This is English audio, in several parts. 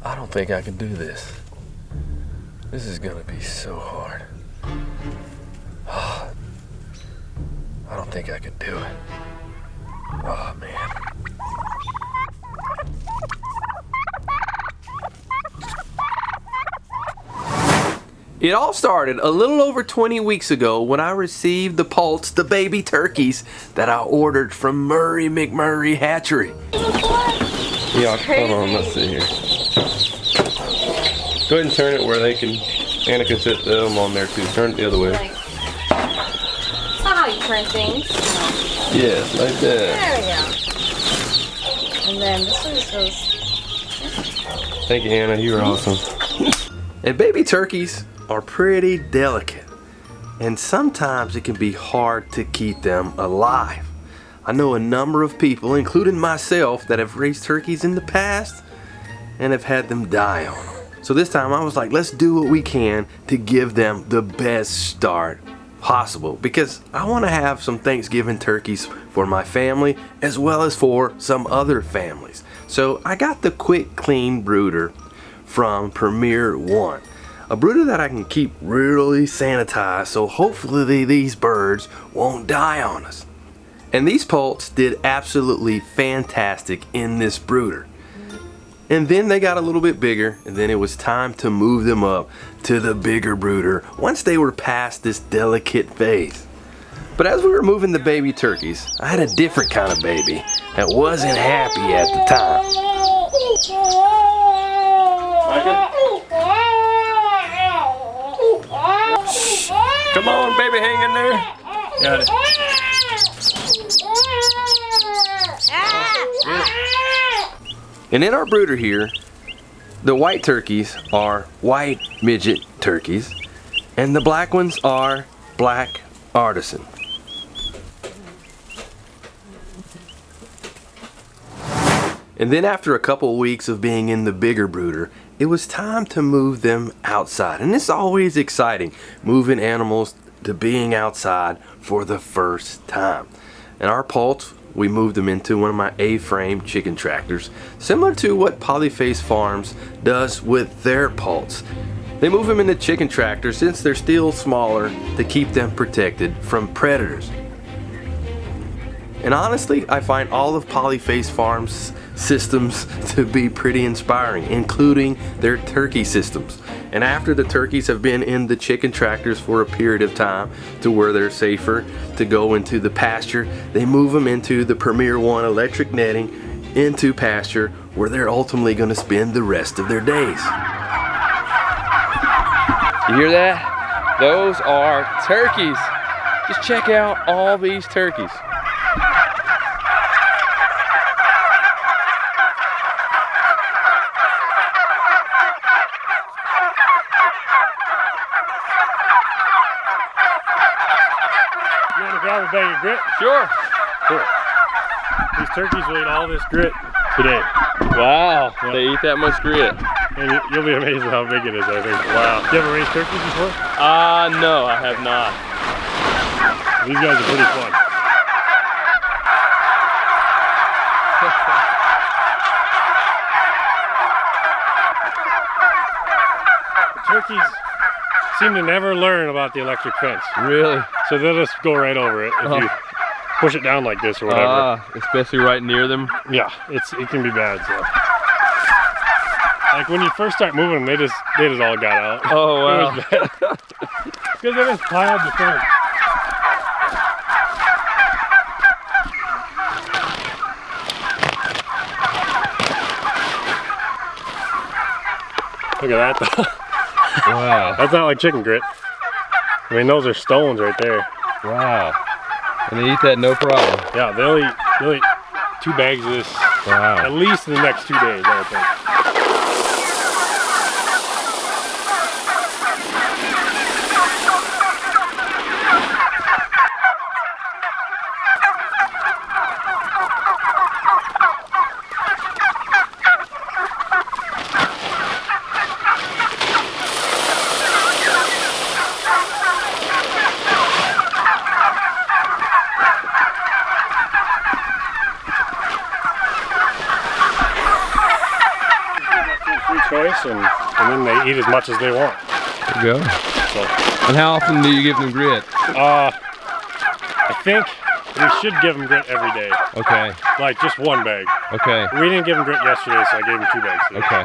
I don't think I can do this. This is gonna be so hard. I don't think I can do it. Oh man. It all started a little over 20 weeks ago when I received the poults, the baby turkeys, that I ordered from Murray McMurray Hatchery. Yeah, hold on, let's see here. Go ahead and turn it where they can, Anna can sit them on there too. Turn it the other way. Like, that's not how you turn things. Yes, like that. There we go. And then this one just goes. Thank you, Anna, you were awesome. And baby turkeys are pretty delicate, and sometimes it can be hard to keep them alive. I know a number of people, including myself, that have raised turkeys in the past and have had them die on them. So this time I was like, let's do what we can to give them the best start possible, because I want to have some Thanksgiving turkeys for my family as well as for some other families. So I got the Quick Clean brooder from Premier One. A brooder that I can keep really sanitized, so hopefully these birds won't die on us. And these poults did absolutely fantastic in this brooder. And then they got a little bit bigger, and then it was time to move them up to the bigger brooder once they were past this delicate phase. But as we were moving the baby turkeys, I had a different kind of baby that wasn't happy at the time. Come on, baby, hang in there. Got it. And in our brooder here, the white turkeys are white midget turkeys, and the black ones are black artisan. And then after a couple weeks of being in the bigger brooder, it was time to move them outside. And it's always exciting, moving animals to being outside for the first time. And our poults, we moved them into one of my A-frame chicken tractors, similar to what Polyface Farms does with their poults. They move them into chicken tractors since they're still smaller to keep them protected from predators. And honestly, I find all of Polyface Farms systems to be pretty inspiring, including their turkey systems. And after the turkeys have been in the chicken tractors for a period of time to where they're safer to go into the pasture, they move them into the Premier One electric netting into pasture, where they're ultimately going to spend the rest of their days. You hear that? Those are turkeys. Just check out all these turkeys. Grab a bag of grit? Sure. Cool. These turkeys will eat all this grit today. Wow, yeah. They eat that much grit. And you'll be amazed at how big it is, I think. Wow. You ever raised turkeys before? No, I have not. These guys are pretty fun. The turkeys seem to never learn about the electric fence. Really? So they'll just go right over it if you push it down like this or whatever. Especially right near them? Yeah, it can be bad. So. Like when you first start moving them, they just all got out. Oh wow. It was bad. Because they just piled the fence. Look at that though. Wow. That's not like chicken grit. I mean, those are stones right there. Wow. And they eat that no problem. Yeah, they'll eat 2 bags of this. Wow. At least in the next 2 days, I would think. choice, and then they eat as much as they want. There you go. So, And how often do you give them grit? I think we should give them grit every day. Okay. Like just one bag. Okay. We didn't give them grit yesterday, so I gave them 2 bags today. Okay.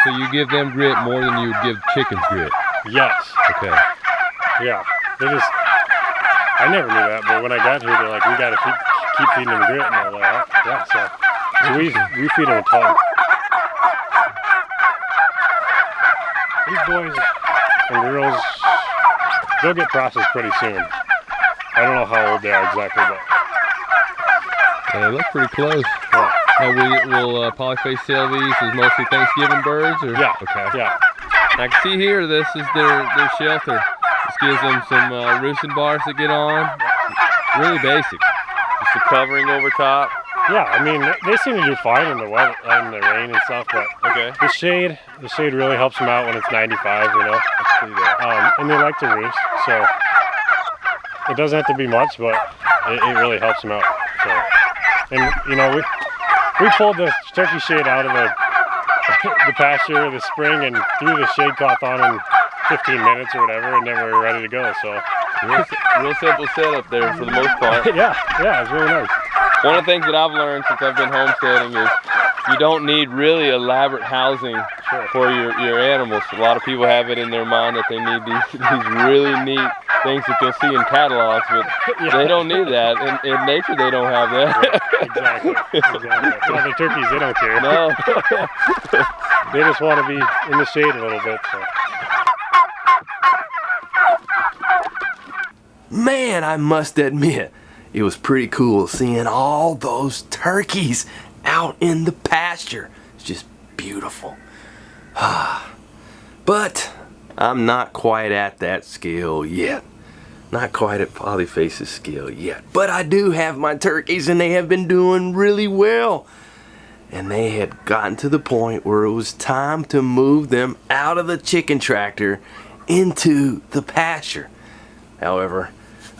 So you give them grit more than you would give chickens grit? Yes. Okay. Yeah. They just, I never knew that, but when I got here, they're like, we gotta keep feeding them grit, and I'm like, oh, yeah, so we feed them a ton. These boys and girls, they'll get processed pretty soon. I don't know how old they are exactly, but Yeah, they look pretty close. yeah. Now will polyface sell these as mostly Thanksgiving birds? Or? Yeah. Okay. Yeah. I can see here, this is their shelter. This gives them some roosting bars to get on. Really basic. Just a covering over top. Yeah, I mean, they seem to do fine in the weather, in the rain and stuff, but Okay. the shade really helps them out when it's 95, you know. And they like to roost, so it doesn't have to be much, but it really helps them out. So, and you know, we pulled the turkey shade out of the pasture this spring and threw the shade cloth on in 15 minutes or whatever, and then we were ready to go. So, Real simple setup there for the most part. yeah, it's really nice. One of the things that I've learned since I've been homesteading is you don't need really elaborate housing for your animals. A lot of people have it in their mind that they need these really neat things that they'll see in catalogs, but they don't need that. In nature, they don't have that. Exactly. Well, the turkeys, they don't care. No. They just want to be in the shade a little bit. So. Man, I must admit, it was pretty cool seeing all those turkeys out in the pasture. It's just beautiful. But I'm not quite at that scale yet. Not quite at Polyface's scale yet. But I do have my turkeys, and they have been doing really well. And they had gotten to the point where it was time to move them out of the chicken tractor into the pasture. However,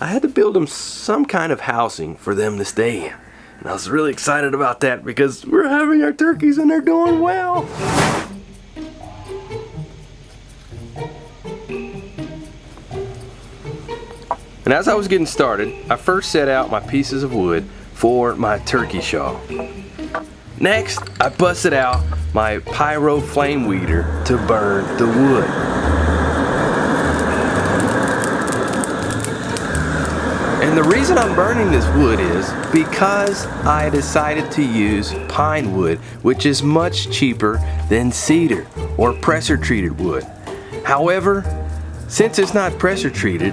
I had to build them some kind of housing for them to stay in. And I was really excited about that because we're having our turkeys and they're doing well. And as I was getting started, I first set out my pieces of wood for my turkey shawl. Next, I busted out my pyro flame weeder to burn the wood. And the reason I'm burning this wood is because I decided to use pine wood, which is much cheaper than cedar or pressure treated wood. However, since it's not pressure treated,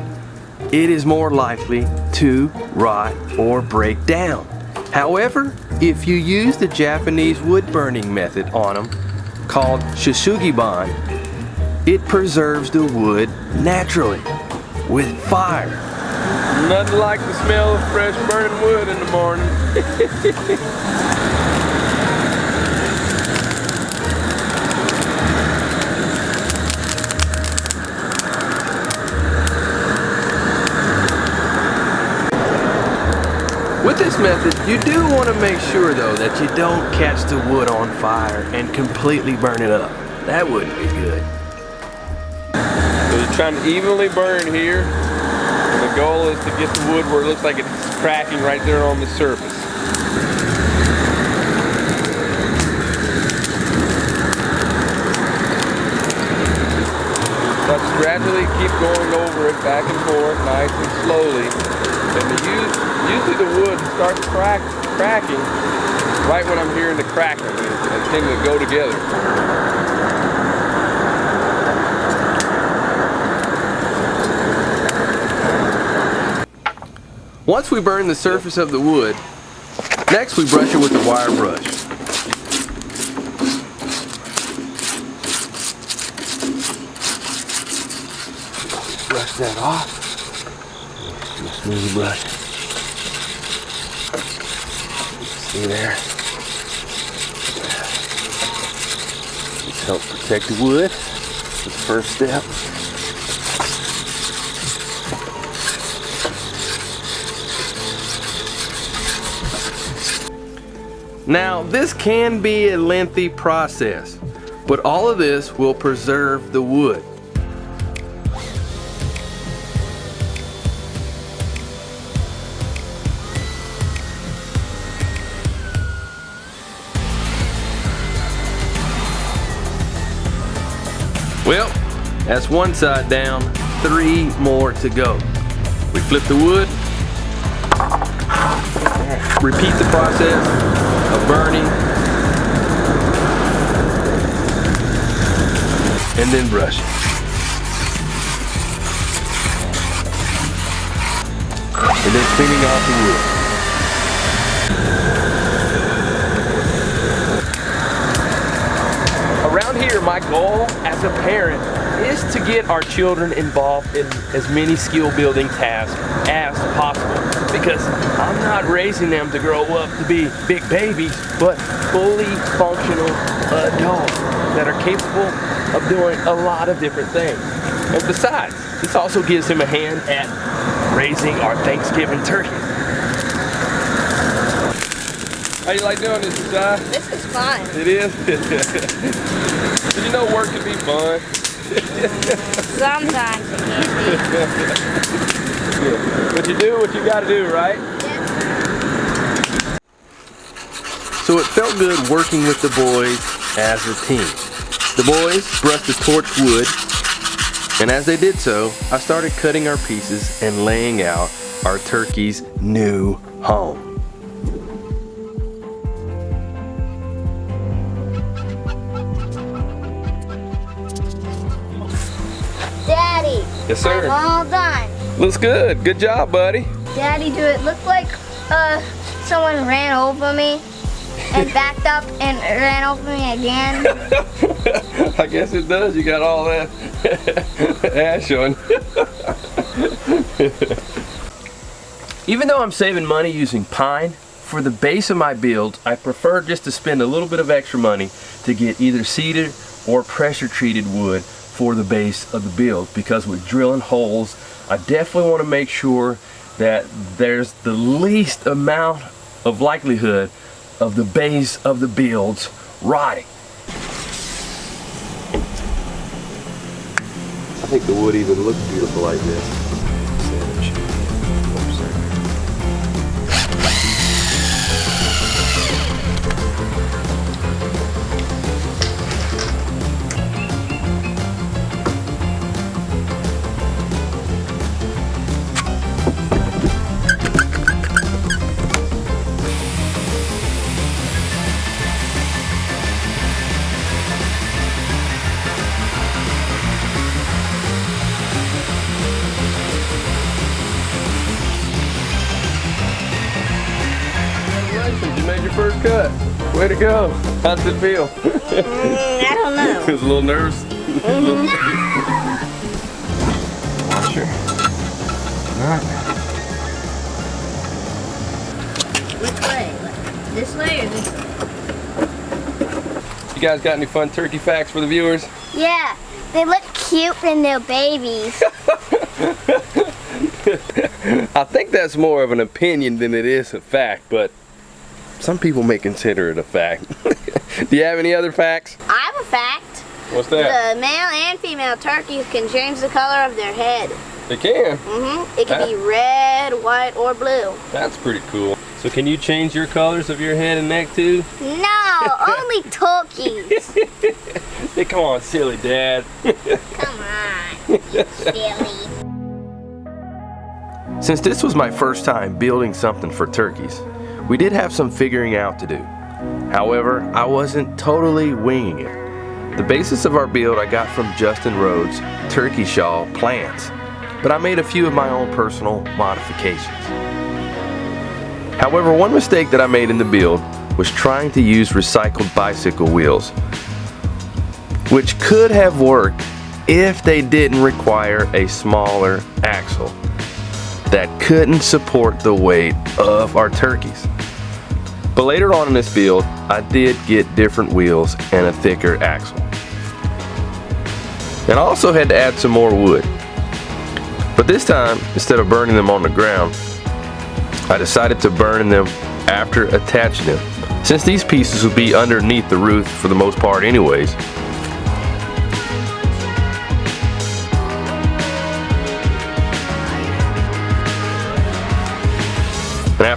it is more likely to rot or break down. However, if you use the Japanese wood burning method on them, called shisugiban, it preserves the wood naturally with fire. Nothing like the smell of fresh burning wood in the morning. With this method, you do want to make sure though that you don't catch the wood on fire and completely burn it up. That wouldn't be good. So you're trying to evenly burn here. And the goal is to get the wood where it looks like it's cracking right there on the surface. Let's gradually keep going over it back and forth, nice and slowly. And usually the wood starts cracking right when I'm hearing the crackling. They tend to go together. Once we burn the surface of the wood, next we brush it with the wire brush. Brush that off. Smooth brush. See there? Just help protect the wood. That's the first step. Now, this can be a lengthy process, But all of this will preserve the wood. Well, that's one side down, 3 more to go. We flip the wood, repeat the process of burning, and then brush it. And then cleaning off the wood. Around here, my goal as a parent is to get our children involved in as many skill building tasks as possible, because I'm not raising them to grow up to be big babies, but fully functional adults that are capable of doing a lot of different things. And besides, this also gives him a hand at raising our Thanksgiving turkey. How you like doing this, Josiah? This is fun. It is? Did you know work can be fun? Sometimes it can be. But you do what you gotta do, right? Yes. So it felt good working with the boys as a team. The boys brushed the torched wood, and as they did so, I started cutting our pieces and laying out our turkey's new home. Daddy. Yes, sir. I'm all done. Looks good. Good job, buddy. Daddy, do it look like someone ran over me and backed up and ran over me again? I guess it does. You got all that ash on. Even though I'm saving money using pine, for the base of my build, I prefer just to spend a little bit of extra money to get either cedar or pressure treated wood for the base of the build, because with drilling holes, I definitely want to make sure that there's the least amount of likelihood of the base of the builds rotting. I think the wood even looks beautiful like this. You made your first cut. Way to go. How does it feel? I don't know. It was a little nervous. Washer. Alright. Which way? This way or this way? You guys got any fun turkey facts for the viewers? Yeah, they look cute when they're babies. I think that's more of an opinion than it is a fact, but some people may consider it a fact. Do you have any other facts? I have a fact. What's that? The male and female turkeys can change the color of their head. They can. It can be red, white, or blue. That's pretty cool. So can you change your colors of your head and neck too? No, only turkeys. Hey, come on, silly dad. Come on, silly. Since this was my first time building something for turkeys, we did have some figuring out to do. However, I wasn't totally winging it. The basis of our build I got from Justin Rhodes' turkey shawl plans, but I made a few of my own personal modifications. However, one mistake that I made in the build was trying to use recycled bicycle wheels, which could have worked if they didn't require a smaller axle that couldn't support the weight of our turkeys. But later on in this build, I did get different wheels and a thicker axle. And I also had to add some more wood. But this time, instead of burning them on the ground, I decided to burn them after attaching them. Since these pieces would be underneath the roof for the most part anyways,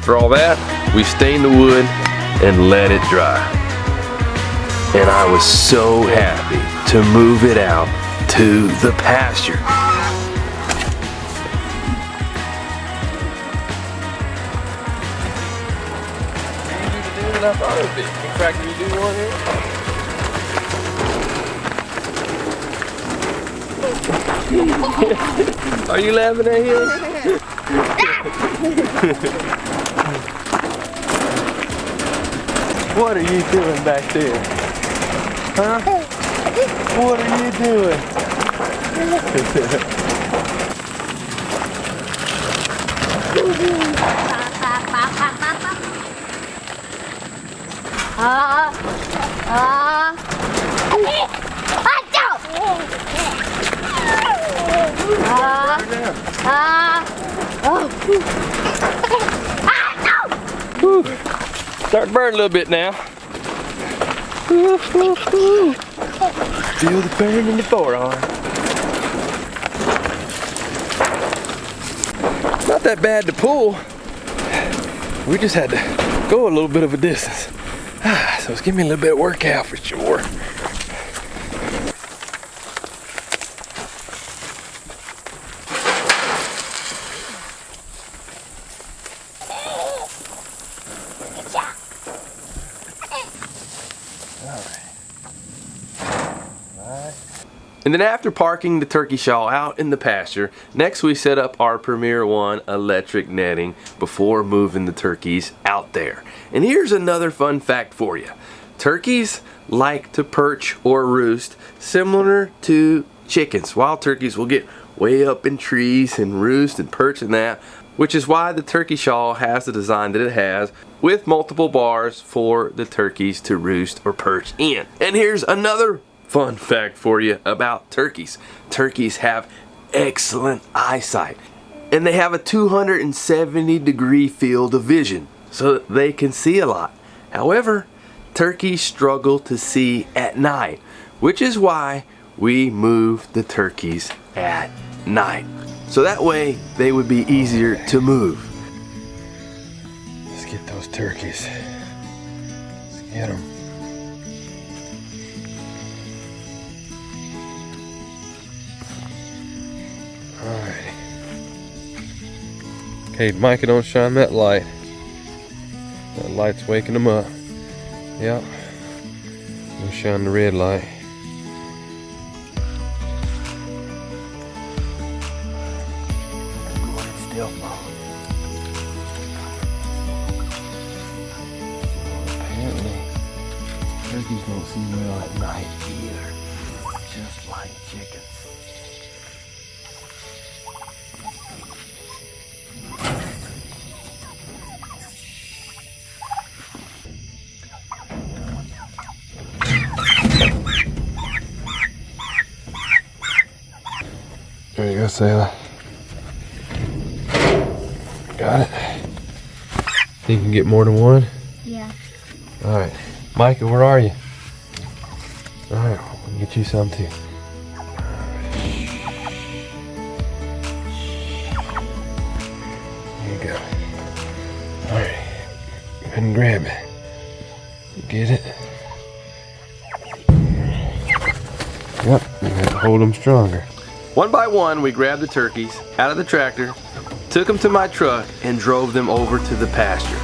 After all that, we stained the wood and let it dry. And I was so happy to move it out to the pasture. Easier to do than I thought it would be. In fact, can you do one here? Are you laughing at him? What are you doing back there? Huh? What are you doing? Start to burn a little bit now. Feel the burn in the forearm. Not that bad to pull. We just had to go a little bit of a distance. So it's giving me a little bit of workout for sure. And then after parking the turkey shawl out in the pasture, next we set up our Premier One electric netting before moving the turkeys out there. And here's another fun fact for you. Turkeys like to perch or roost similar to chickens. Wild turkeys will get way up in trees and roost and perch in that, which is why the turkey shawl has the design that it has, with multiple bars for the turkeys to roost or perch in. And here's another fun fact for you about turkeys. Turkeys have excellent eyesight, and they have a 270-degree field of vision, so they can see a lot. However, turkeys struggle to see at night, which is why we move the turkeys at night. So that way they would be easier to move. Let's get those turkeys. Let's get them. Alrighty. Okay, Micah, don't shine that light. That light's waking them up. Yep. Don't shine the red light. Still apparently, turkeys don't see well at night either. Just like chickens. There you go, Sailor. Got it? Think you can get more than one? Yeah. Alright. Micah, where are you? Alright, we'll get you some too. There you go. Alright. Go ahead and grab it. Get it? Yep, you have to hold them stronger. One by one, we grabbed the turkeys out of the tractor, took them to my truck, and drove them over to the pasture.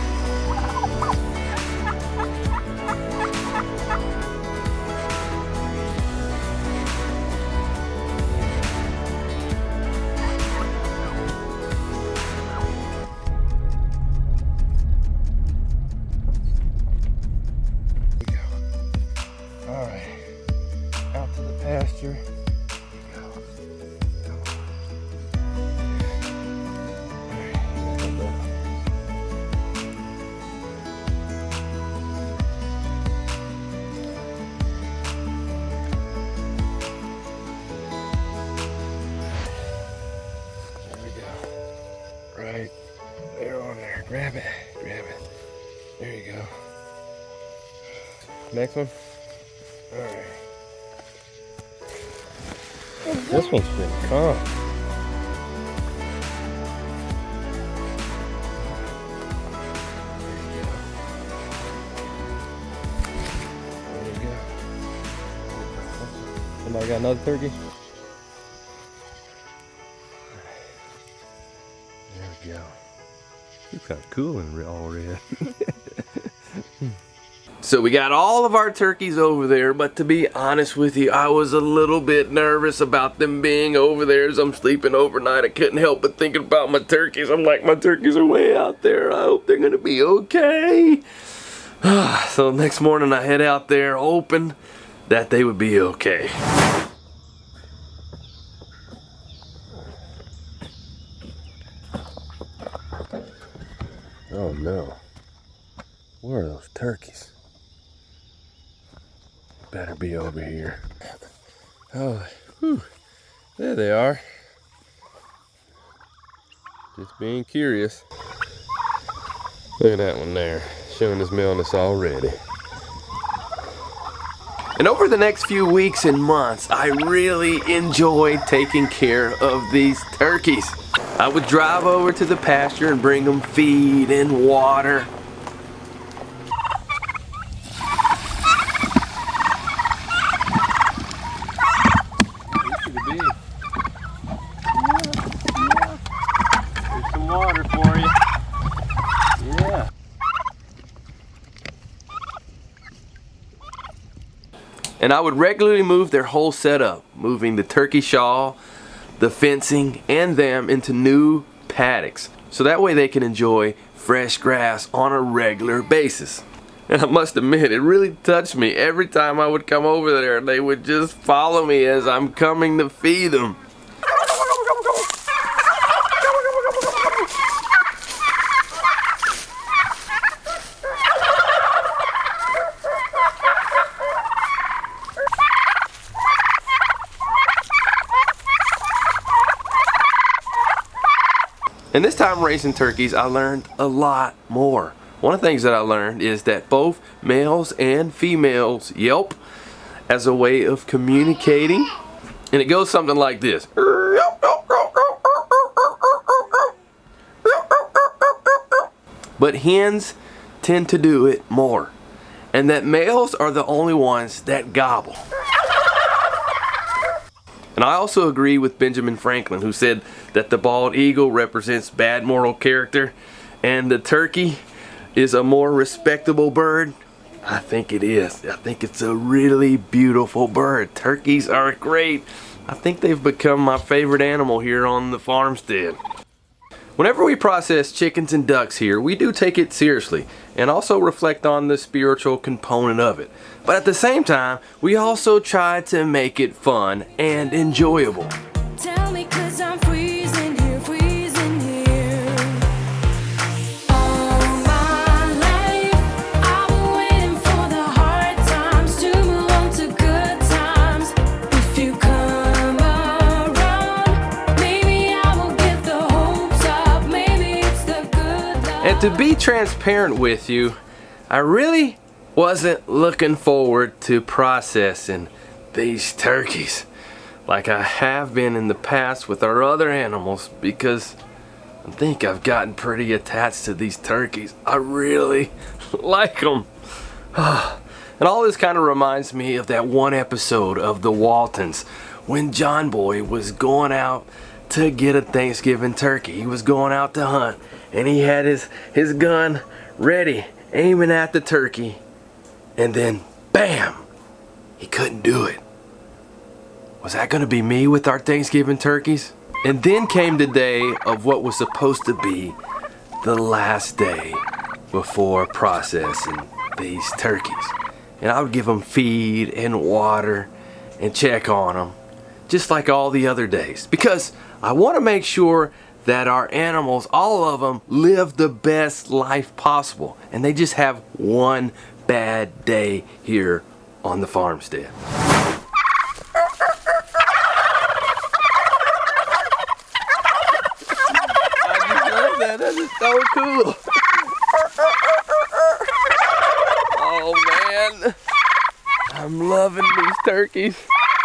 All right, out to the pasture. Right there on there. Grab it. Grab it. There you go. Next one. Alright. This one's pretty calm. Somebody got another turkey? There we go. It's kind of cool and all red. So we got all of our turkeys over there, but to be honest with you, I was a little bit nervous about them being over there as I'm sleeping overnight. I couldn't help but thinking about my turkeys. I'm like, my turkeys are way out there. I hope they're gonna be okay. So next morning I head out there hoping that they would be okay. Oh no. Where are those turkeys? Better be over here. Oh, whew. There they are. Just being curious. Look at that one there, showing his maleness already. And over the next few weeks and months, I really enjoyed taking care of these turkeys. I would drive over to the pasture and bring them feed and water. There's some water for you. Yeah. And I would regularly move their whole setup, moving the turkey shawl, the fencing, and them into new paddocks, so that way they can enjoy fresh grass on a regular basis. And I must admit, it really touched me every time I would come over there. They would just follow me as I'm coming to feed them. And this time raising turkeys, I learned a lot more. One of the things that I learned is that both males and females yelp as a way of communicating. And it goes something like this. But hens tend to do it more. And that males are the only ones that gobble. And I also agree with Benjamin Franklin, who said that the bald eagle represents bad moral character and the turkey is a more respectable bird. I think it is. I think it's a really beautiful bird. Turkeys are great. I think they've become my favorite animal here on the farmstead. Whenever we process chickens and ducks here, we do take it seriously and also reflect on the spiritual component of it. But at the same time, we also try to make it fun and enjoyable. Tell me 'cause I'm freezing here, freezing here. All my life, I've been waiting for the hard times to move on to good times. If you come around, maybe I will get the hopes up. Maybe it's the good love. And to be transparent with you, I really wasn't looking forward to processing these turkeys like I have been in the past with our other animals, because I think I've gotten pretty attached to these turkeys. I really like them. And all this kind of reminds me of that one episode of The Waltons when John Boy was going out to get a Thanksgiving turkey. He was going out to hunt and he had his gun ready, aiming at the turkey. And then, bam, he couldn't do it. Was that gonna be me with our Thanksgiving turkeys? And then came the day of what was supposed to be the last day before processing these turkeys. And I would give them feed and water and check on them, just like all the other days. Because I wanna make sure that our animals, all of them, live the best life possible. And they just have one bad day here on the farmstead. I just love that. That is so cool. Oh man, I'm loving these turkeys.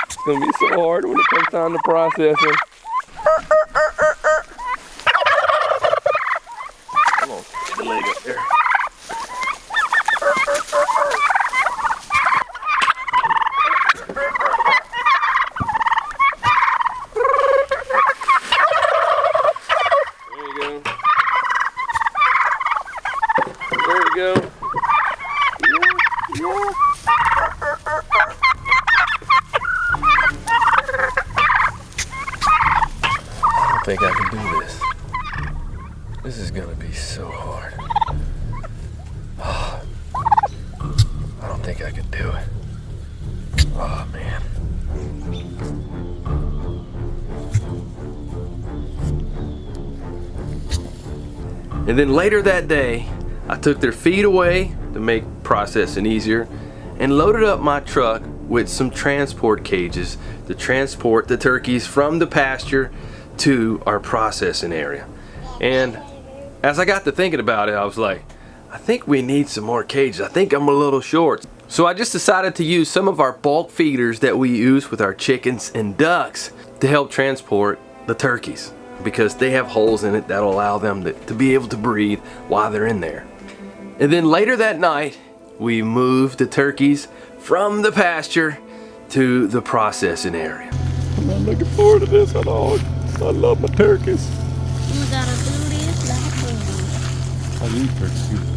It's gonna be so hard when it comes time to process them. Come on, get the leg up there. Oh man. And then later that day, I took their feed away to make processing easier and loaded up my truck with some transport cages to transport the turkeys from the pasture to our processing area. And as I got to thinking about it, I was like, I think we need some more cages. I think I'm a little short. So I just decided to use some of our bulk feeders that we use with our chickens and ducks to help transport the turkeys, because they have holes in it that'll allow them to be able to breathe while they're in there. And then later that night, we moved the turkeys from the pasture to the processing area. I'm not looking forward to this at all. I love my turkeys. You gotta do this like this. I eat turkeys.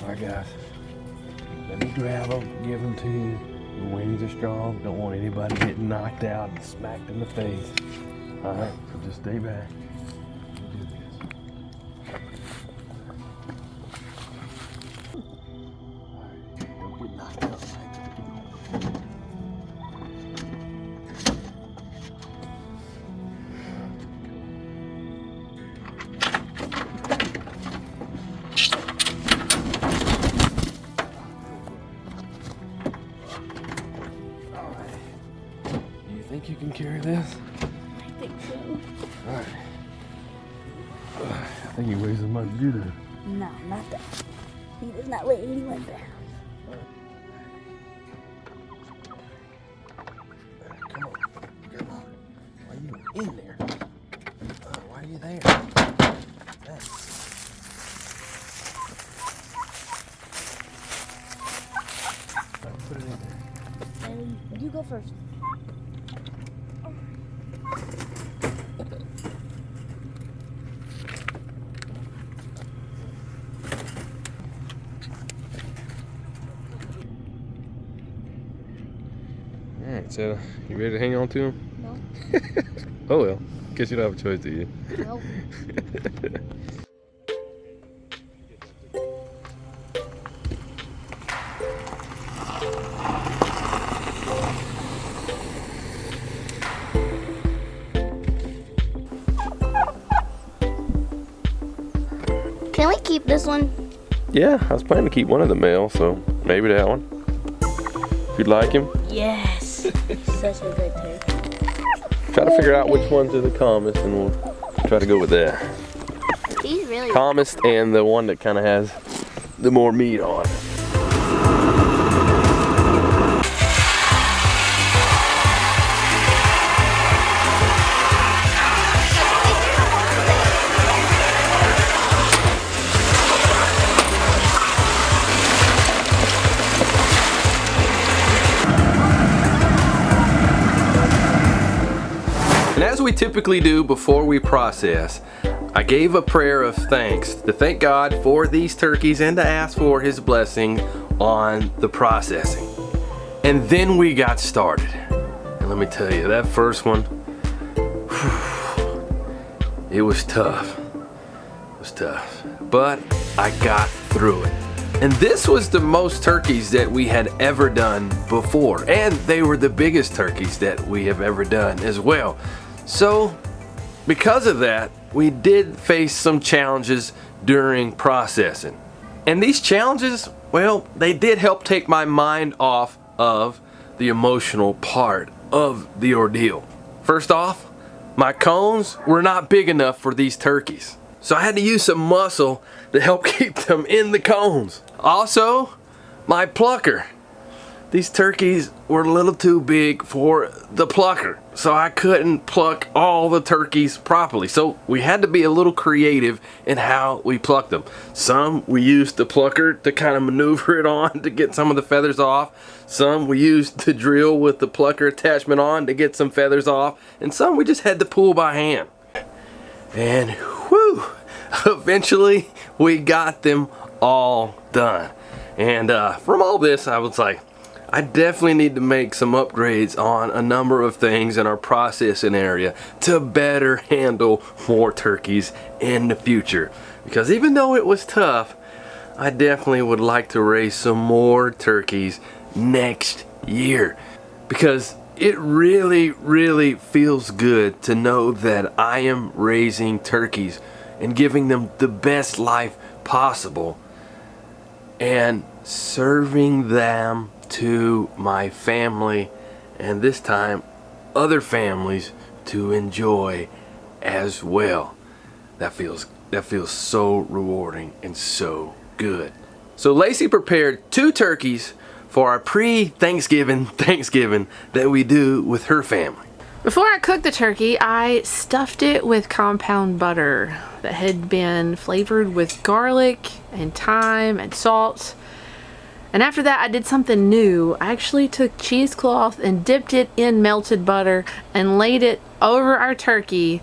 Alright guys, let me grab them, give them to you. The wings are strong, don't want anybody getting knocked out and smacked in the face. Alright, so just stay back. Do this. Alright, don't get knocked out. Think you can carry this? I think so. Alright. I think he weighs as much as you do. No, not that. He does not weigh 81 pounds. Come on. Come on. Why are you in there? Why are you there? Thanks. Put it in there. And you go first. Alright, so you ready to hang on to him? No. Oh well, guess you don't have a choice, do you? Nope. Can we keep this one? Yeah, I was planning to keep one of the male, so maybe that one. If you'd like him. Yes. Such a good turkey. Try to figure out which ones are the calmest, and we'll try to go with that. He's really Calmest and the one that kind of has the more meat on it. And as we typically do before we process, I gave a prayer of thanks to thank God for these turkeys and to ask for his blessing on the processing. And then we got started. And let me tell you, that first one, it was tough. It was tough. But I got through it. And this was the most turkeys that we had ever done before. And they were the biggest turkeys that we have ever done as well. So, because of that, we did face some challenges during processing. And these challenges, well, they did help take my mind off of the emotional part of the ordeal. First off, my cones were not big enough for these turkeys. So I had to use some muscle to help keep them in the cones. Also, my plucker. These turkeys were a little too big for the plucker, so I couldn't pluck all the turkeys properly. So we had to be a little creative in how we plucked them. Some we used the plucker to kind of maneuver it on to get some of the feathers off. Some we used the drill with the plucker attachment on to get some feathers off. And some we just had to pull by hand. And whew, eventually we got them all done. And from all this, I was like, I definitely need to make some upgrades on a number of things in our processing area to better handle more turkeys in the future. Because even though it was tough, I definitely would like to raise some more turkeys next year. Because it really, really feels good to know that I am raising turkeys and giving them the best life possible and serving them to my family, and this time other families to enjoy as well. That feels so rewarding and so good. So Lacie prepared 2 turkeys for our pre-Thanksgiving that we do with her family. Before I cooked the turkey, I stuffed it with compound butter that had been flavored with garlic and thyme and salt. And after that, I did something new. I actually took cheesecloth and dipped it in melted butter and laid it over our turkey.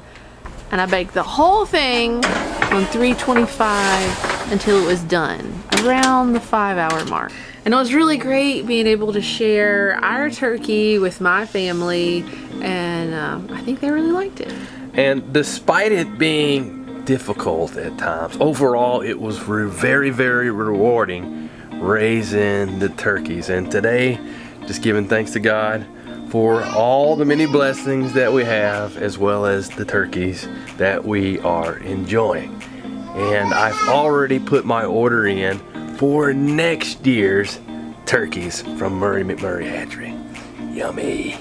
And I baked the whole thing on 325 until it was done, around the 5-hour mark. And it was really great being able to share our turkey with my family, and I think they really liked it. And despite it being difficult at times, overall it was very, very rewarding raising the turkeys. And today, just giving thanks to God for all the many blessings that we have, as well as the turkeys that we are enjoying. And I've already put my order in for next year's turkeys from Murray McMurray Hatchery. Yummy.